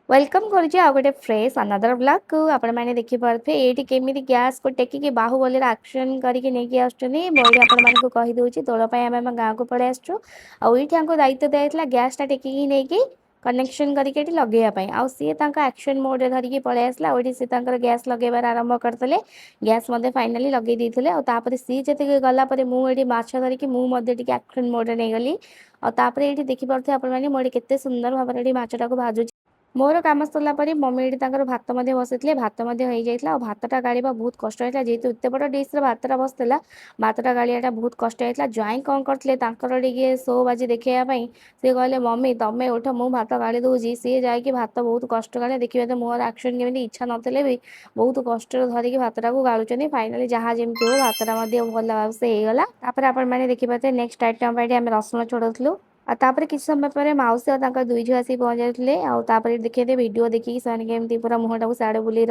welcome करुच्ची आ गोटे fresh another blog को आपण मैंने देखि पारथे एठी केमिति गैस को टेकी बाहुबली एक्शन करके नेकी आछनी मोइडी आपण मानको कहि दोची तोळ पय हम गाँ को पळे आछू आ एठी हमको दायित्व दियाइतला गैस ता टेकी नेकी कनेक्शन करके एठी लगेया पय आ सी तांका एक्शन मोड रे धरिकी पळे आसला ओठी सी तांकर गैस लगेबार आरंभ करतले गैस मध्ये फाइनली लगे देथिले आ तापर सी जते गला परे मु एठी माछ धरिकी मु मध्ये टिके एक्शन मोड रे नै गली आ तापर एठी देखि पारथे आपण माने मोडी केते सुंदर भाबरे एठी माछटा को भाजु मोर काम सरला परे मम्मी एठी तांकर भात मध्ये बसैतले भात मध्ये होई जाइतला आ भातटा गाळिबा बहुत कष्ट होइतला जेतु एते बड डिश रे भातटा बसतला भातटा गाळियाटा बहुत कष्ट होइतला ज्वाई कोन करतले तांकर टिके शो बाजी देखैया पई से कहले मम्मी तमे उठ मु भात गाळि दोजी से जाय कि भात बहुत कष्ट गाळे देखिबे त मोर एक्शन केमिति इच्छा नथले भी बहुत कष्ट धरिकी भातटा को गाळुचनी फाइनली जहा जेमति हो भातटा मध्ये भल से हे गला तापर आपण माने देखि पाते नेक्स्ट आइटम बाइडी हम रसुण छोड़थलु आ तापर किछ समय पर माउसी और तांकर दुई झियो आसी पहुंच जाइतले आ तापर देखिए भिडियो देखि से केमति पूरा मुहटा को साडे बुली